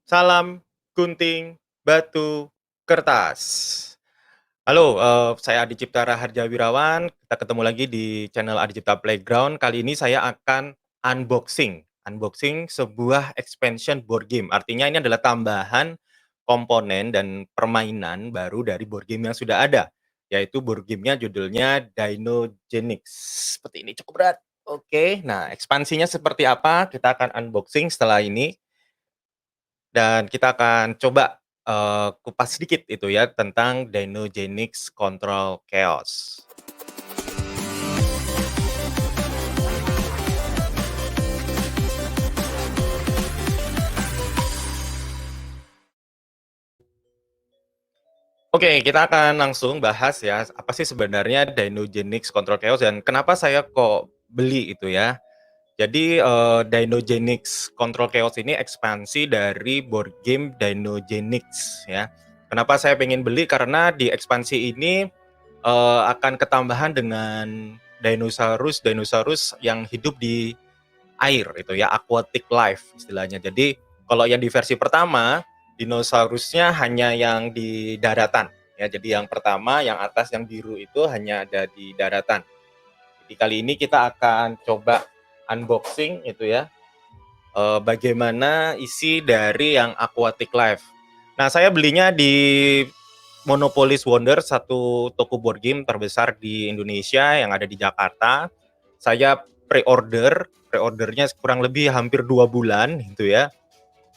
Salam gunting batu kertas. Halo, saya Adi Cipta Raharja Wirawan. Kita ketemu lagi di channel Adi Cipta Playground. Kali ini saya akan unboxing sebuah expansion board game. Artinya ini adalah tambahan komponen dan permainan baru dari board game yang sudah ada, yaitu board game-nya judulnya Dinogenix. Seperti ini, cukup berat. Oke, nah ekspansinya seperti apa? Kita akan unboxing setelah ini. Dan kita akan coba, kupas sedikit itu ya tentang Dinogenix Control Chaos. Oke, kita akan langsung bahas ya, apa sih sebenarnya Dinogenix Control Chaos dan kenapa saya kok beli itu ya. Jadi, Dinogenix Control Chaos ini ekspansi dari board game Dinogenix ya. Kenapa saya pengen beli, karena di ekspansi ini akan ketambahan dengan dinosaurus yang hidup di air itu ya, aquatic life istilahnya. Jadi kalau yang di versi pertama, dinosaurusnya hanya yang di daratan ya. Jadi yang pertama, yang atas yang biru itu hanya ada di daratan. Jadi kali ini kita akan coba unboxing itu ya, bagaimana isi dari yang aquatic life. Nah, saya belinya di Monopolis Wonder, satu toko board game terbesar di Indonesia yang ada di Jakarta. Saya pre-ordernya kurang lebih hampir 2 bulan gitu ya.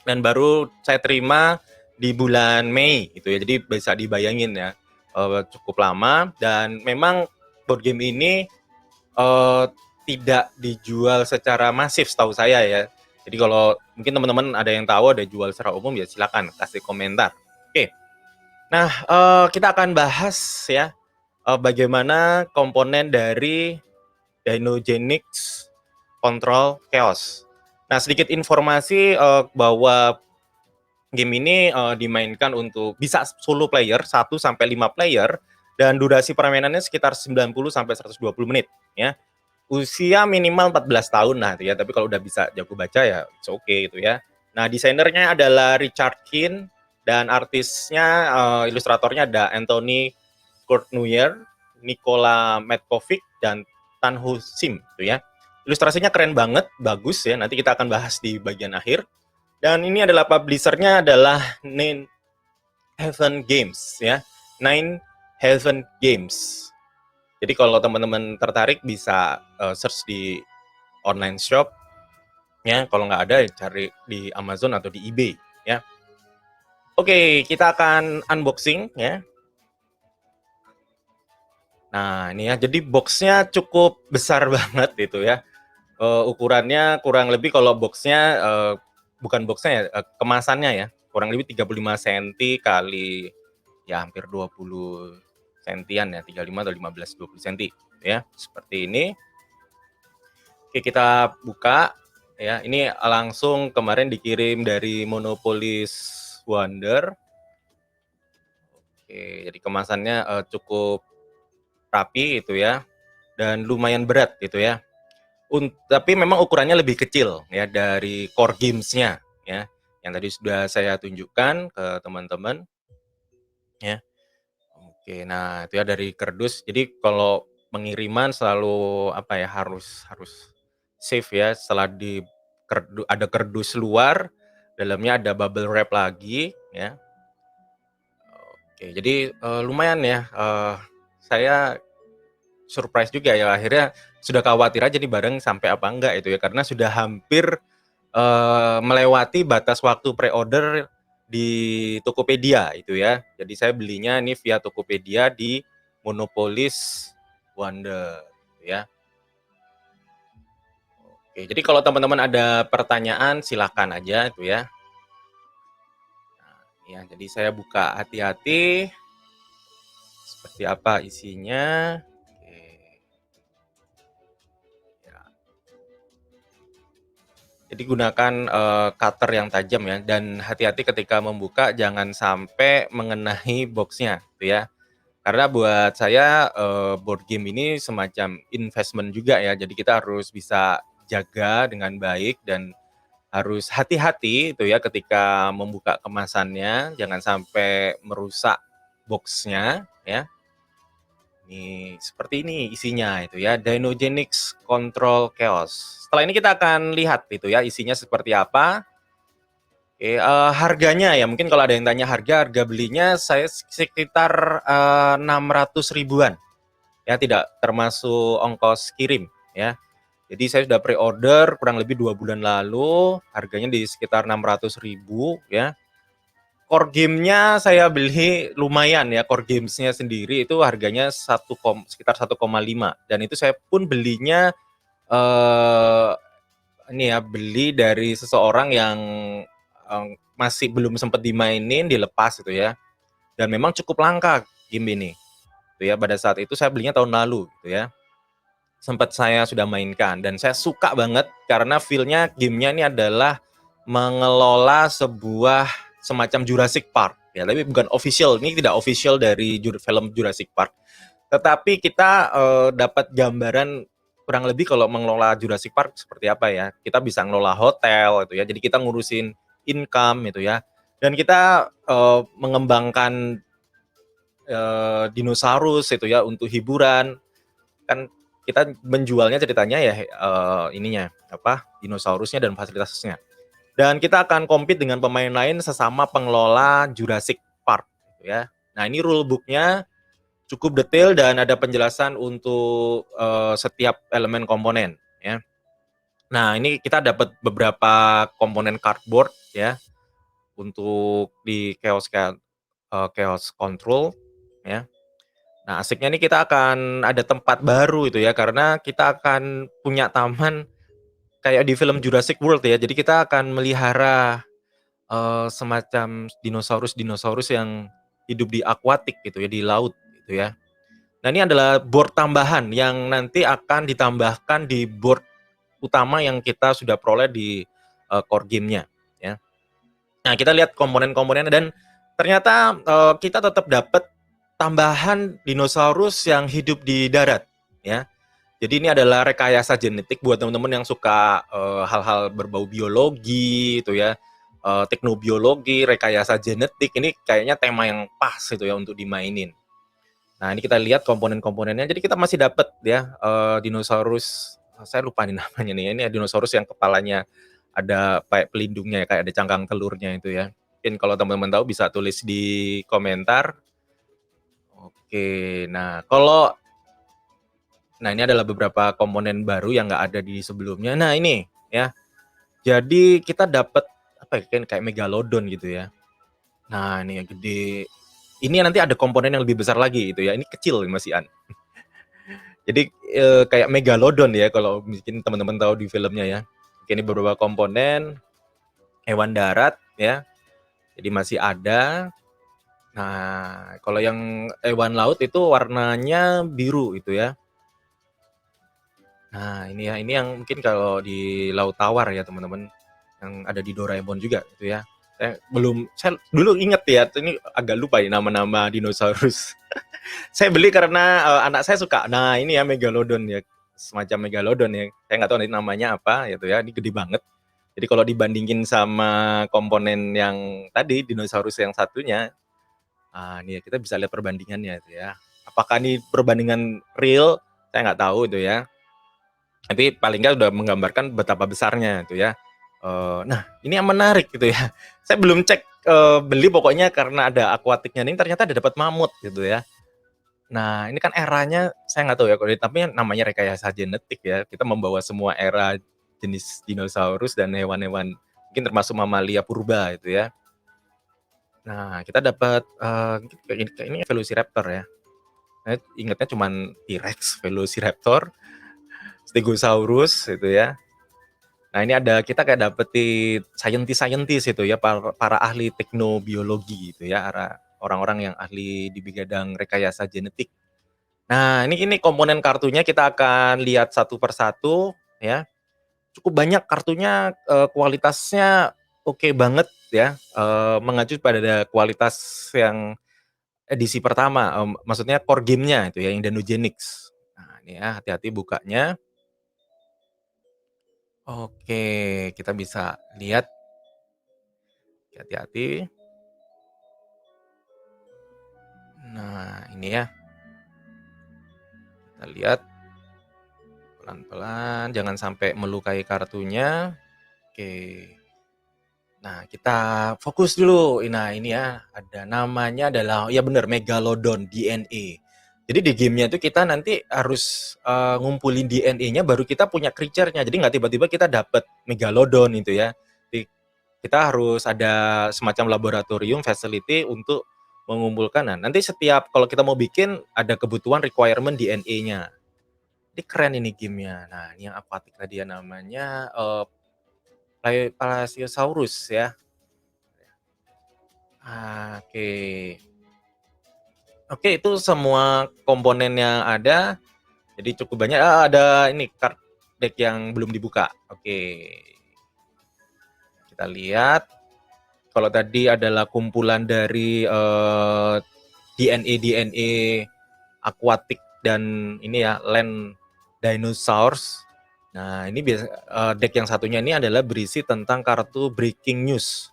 Dan baru saya terima di bulan Mei gitu ya. Jadi bisa dibayangin ya, cukup lama dan memang board game ini eee, tidak dijual secara masif setahu saya ya. Jadi kalau mungkin teman-teman ada yang tahu ada jual secara umum ya silakan kasih komentar. Oke. Nah, kita akan bahas ya, bagaimana komponen dari Dinogenix Control Chaos. Nah, sedikit informasi, bahwa game ini, dimainkan untuk bisa solo player 1 sampai 5 player dan durasi permainannya sekitar 90 sampai 120 menit ya. Usia minimal 14 tahun nah itu ya, tapi kalau udah bisa jago baca ya it's okay gitu ya. Nah, desainernya adalah Richard Keane dan artisnya, ilustratornya ada Anthony Courtnouyer, Nicola Metkovic, dan Tan Ho Sim gitu ya. Ilustrasinya keren banget, bagus ya, nanti kita akan bahas di bagian akhir. Dan ini adalah publishernya adalah Nine Heaven Games ya, Nine Heaven Games. Jadi kalau teman-teman tertarik bisa search di online shop ya, kalau nggak ada ya cari di Amazon atau di eBay ya. Oke, kita akan unboxing ya. Nah ini ya, jadi boxnya cukup besar banget itu ya. Ukurannya kurang lebih kalau boxnya bukan boxnya ya, kemasannya ya, kurang lebih 35 senti kali ya hampir 20 sentian ya, 35 atau 15, 20 senti ya, seperti ini. Oke, kita buka ya. Ini langsung kemarin dikirim dari Monopolis Wonder. Oke, jadi kemasannya cukup rapi gitu ya dan lumayan berat gitu ya. Tapi memang ukurannya lebih kecil ya dari core games-nya ya, yang tadi sudah saya tunjukkan ke teman-teman ya. Oke, nah itu ya dari kardus. Jadi kalau pengiriman selalu apa ya, harus safe ya, setelah ada kardus luar, dalamnya ada bubble wrap lagi ya. Oke, jadi, lumayan ya, saya surprise juga ya, akhirnya sudah khawatir aja nih barang sampai apa enggak itu ya, karena sudah hampir, melewati batas waktu pre-order di Tokopedia itu ya. Jadi saya belinya ini via Tokopedia di Monopolis Wonder ya. Oke, jadi kalau teman-teman ada pertanyaan silakan aja itu ya. Ya, jadi saya buka hati-hati, seperti apa isinya. Oke, ya. Jadi gunakan, cutter yang tajam ya, dan hati-hati ketika membuka jangan sampai mengenai box-nya gitu ya. Karena buat saya, board game ini semacam investment juga ya, jadi kita harus bisa jaga dengan baik dan harus hati-hati itu ya ketika membuka kemasannya, jangan sampai merusak boxnya ya. Ini seperti ini isinya itu ya, Dynogenics Control Chaos. Setelah ini kita akan lihat itu ya isinya seperti apa. Oke, harganya ya mungkin kalau ada yang tanya harga belinya saya sekitar 600 ribuan ya, tidak termasuk ongkos kirim ya. Jadi saya sudah pre-order kurang lebih 2 bulan lalu, harganya di sekitar 600 ribu ya. Core game-nya saya beli lumayan ya, core games-nya sendiri itu harganya sekitar 1,5 dan itu saya pun belinya ini ya, beli dari seseorang yang masih belum sempat dimainin, dilepas gitu ya. Dan memang cukup langka game ini. Gitu ya, pada saat itu saya belinya tahun lalu gitu ya. Sempat saya sudah mainkan dan saya suka banget karena feel-nya game-nya ini adalah mengelola sebuah semacam Jurassic Park ya, tapi bukan official. Ini tidak official dari film Jurassic Park. Tetapi kita dapat gambaran kurang lebih kalau mengelola Jurassic Park seperti apa ya. Kita bisa ngelola hotel itu ya. Jadi kita ngurusin income itu ya. Dan kita mengembangkan dinosaurus itu ya untuk hiburan. Kan kita menjualnya ceritanya ya ininya apa dinosaurusnya dan fasilitasnya. Dan kita akan compete dengan pemain lain sesama pengelola Jurassic Park gitu ya. Nah, ini rule book-nya cukup detail dan ada penjelasan untuk setiap elemen komponen ya. Nah, ini kita dapat beberapa komponen cardboard ya untuk di chaos control ya. Nah, asiknya nih kita akan ada tempat baru itu ya, karena kita akan punya taman kayak di film Jurassic World ya. Jadi kita akan melihara semacam dinosaurus-dinosaurus yang hidup di akuatik gitu ya, di laut gitu ya. Nah, ini adalah board tambahan yang nanti akan ditambahkan di board utama yang kita sudah peroleh di core game-nya ya. Nah, kita lihat komponen-komponennya dan ternyata kita tetap dapat tambahan dinosaurus yang hidup di darat ya. Jadi ini adalah rekayasa genetik buat teman-teman yang suka hal-hal berbau biologi itu ya. Teknobiologi, rekayasa genetik ini kayaknya tema yang pas itu ya untuk dimainin. Nah, ini kita lihat komponen-komponennya. Jadi kita masih dapat ya dinosaurus, saya lupa nih namanya nih. Ini dinosaurus yang kepalanya ada kayak pelindungnya ya, kayak ada cangkang telurnya itu ya. Mungkin kalau teman-teman tahu bisa tulis di komentar. Oke, nah ini adalah beberapa komponen baru yang nggak ada di sebelumnya. Nah ini ya, jadi kita dapat apa ya, kayak megalodon gitu ya. Nah ini yang gede. Ini nanti ada komponen yang lebih besar lagi gitu ya. Ini kecil Mas Ian. Jadi kayak megalodon ya kalau mungkin teman-teman tahu di filmnya ya. Ini beberapa komponen hewan darat ya. Jadi masih ada. Nah, kalau yang hewan laut itu warnanya biru itu ya. Nah, ini ya, ini yang mungkin kalau di Laut Tawar ya teman-teman, yang ada di Doraemon juga gitu ya. Saya dulu inget ya, ini agak lupa ya nama-nama dinosaurus. Saya beli karena anak saya suka. Nah, ini ya megalodon ya, semacam megalodon ya. Saya nggak tahu nanti namanya apa gitu ya. Ini gede banget. Jadi kalau dibandingin sama komponen yang tadi dinosaurus yang satunya, ini ya kita bisa lihat perbandingannya itu ya. Apakah ini perbandingan real? Saya nggak tahu itu ya. Tapi paling nggak udah menggambarkan betapa besarnya itu ya. Nah, ini yang menarik gitu ya. Saya belum cek beli pokoknya karena ada akuatiknya ini ternyata ada dapat mamut gitu ya. Nah, ini kan eranya saya nggak tahu ya, tapi namanya rekayasa genetik ya. Kita membawa semua era jenis dinosaurus dan hewan-hewan mungkin termasuk mamalia purba itu ya. Nah, kita dapat kayak ini Velociraptor ya. Saya ingatnya cuman T-Rex, Velociraptor, Stegosaurus itu ya. Nah, ini ada kita kayak dapetin scientist itu ya, para ahli teknobiologi gitu ya, orang-orang yang ahli di bidang rekayasa genetik. Nah, ini komponen kartunya kita akan lihat satu persatu ya. Cukup banyak kartunya, kualitasnya oke banget ya, mengacu pada kualitas yang edisi pertama, maksudnya core game-nya itu ya, yang Dinogenix. Nah, ini ya hati-hati bukanya. Oke, kita bisa lihat, hati-hati. Nah, ini ya, kita lihat pelan-pelan, jangan sampai melukai kartunya. Oke. Nah, kita fokus dulu. Nah, ini ya, ada namanya adalah, ya bener, Megalodon DNA. Jadi di gamenya itu kita nanti harus ngumpulin DNA-nya baru kita punya creature-nya. Jadi nggak tiba-tiba kita dapat Megalodon itu ya. Jadi kita harus ada semacam laboratorium facility untuk mengumpulkan. Nah, nanti setiap kalau kita mau bikin ada kebutuhan requirement DNA-nya. Ini keren ini gamenya. Nah, ini yang aquatic tadi ya namanya Plesiosaurus ya. Oke. Oke, itu semua komponen yang ada. Jadi cukup banyak. Ada ini card deck yang belum dibuka. Oke. Kita lihat. Kalau tadi adalah kumpulan dari DNA aquatic dan ini ya land dinosaurs. Nah, ini deck yang satunya ini adalah berisi tentang kartu breaking news.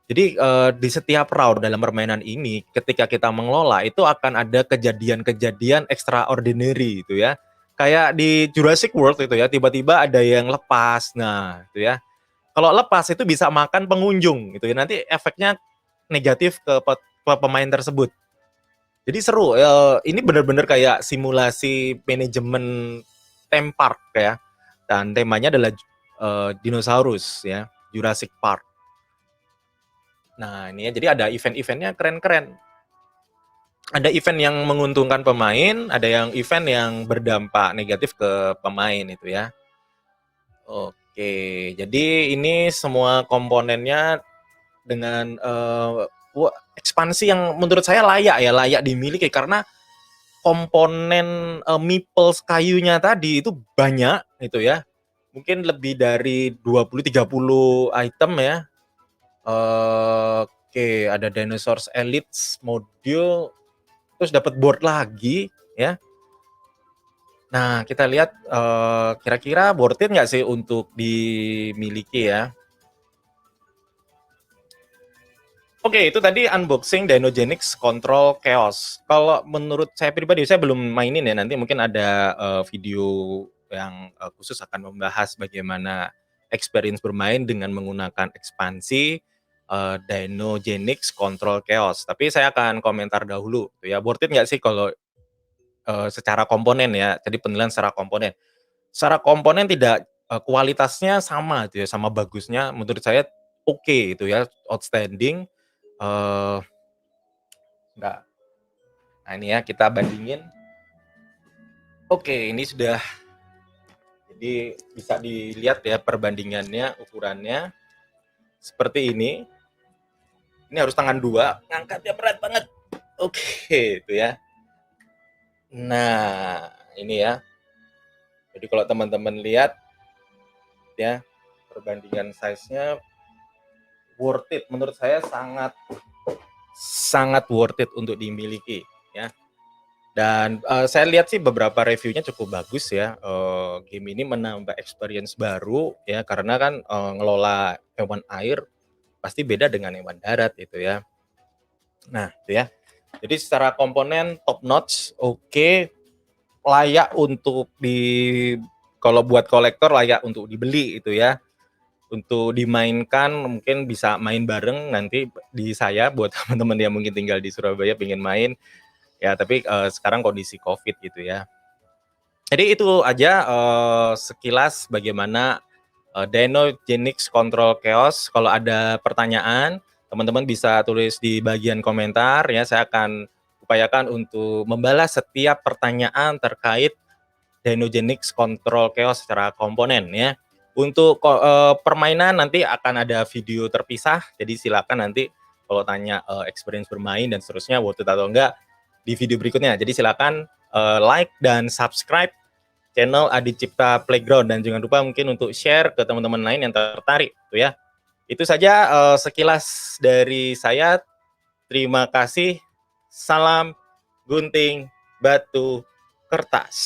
Jadi di setiap round dalam permainan ini, ketika kita mengelola itu akan ada kejadian-kejadian extraordinary itu ya. Kayak di Jurassic World itu ya, tiba-tiba ada yang lepas. Nah, itu ya. Kalau lepas itu bisa makan pengunjung gitu ya. Nanti efeknya negatif ke pemain tersebut. Jadi seru. Ini benar-benar kayak simulasi manajemen theme park ya. Dan temanya adalah dinosaurus ya, Jurassic Park. Nah, ini ya, jadi ada event-eventnya keren-keren. Ada event yang menguntungkan pemain, ada yang event yang berdampak negatif ke pemain itu ya. Oke, jadi ini semua komponennya dengan ekspansi yang menurut saya layak dimiliki karena komponen meeples kayunya tadi itu banyak itu ya. Mungkin lebih dari 20-30 item ya. Oke, ada Dinosaurs Elites module, terus dapat board lagi ya. Nah, kita lihat kira-kira worth it nggak sih untuk dimiliki ya. Oke, itu tadi unboxing Dinogenix Control Chaos. Kalau menurut saya pribadi, saya belum mainin ya, nanti mungkin ada video yang khusus akan membahas bagaimana experience bermain dengan menggunakan ekspansi Dinogenix Control Chaos. Tapi saya akan komentar dahulu, ya worth it nggak sih kalau secara komponen ya, jadi penilaian secara komponen. Secara komponen tidak kualitasnya sama gitu ya, sama bagusnya menurut saya oke itu ya, outstanding. Enggak. Nah ini ya kita bandingin. Oke, ini sudah, jadi bisa dilihat ya perbandingannya, ukurannya seperti ini. Ini harus tangan 2, ngangkatnya berat banget. Oke, itu ya. Nah, ini ya. Jadi kalau teman-teman lihat ya, perbandingan size-nya worth it, menurut saya sangat worth it untuk dimiliki ya. Dan saya lihat sih beberapa reviewnya cukup bagus ya. Game ini menambah experience baru ya, karena kan ngelola hewan air pasti beda dengan hewan darat itu ya. Nah, itu ya. Jadi secara komponen top notch, oke, layak untuk kalau buat kolektor layak untuk dibeli itu ya. Untuk dimainkan mungkin bisa main bareng nanti di saya buat teman-teman yang mungkin tinggal di Surabaya pengen main ya, tapi sekarang kondisi Covid gitu ya. Jadi itu aja sekilas bagaimana Dinogenix Control Chaos. Kalau ada pertanyaan, teman-teman bisa tulis di bagian komentar ya. Saya akan upayakan untuk membalas setiap pertanyaan terkait Dinogenix Control Chaos secara komponen ya. Untuk permainan nanti akan ada video terpisah. Jadi silakan nanti kalau tanya experience bermain dan seterusnya worth it atau enggak di video berikutnya. Jadi silakan like dan subscribe channel Adi Cipta Playground, dan jangan lupa mungkin untuk share ke teman-teman lain yang tertarik tuh ya. Itu saja sekilas dari saya. Terima kasih. Salam gunting batu kertas.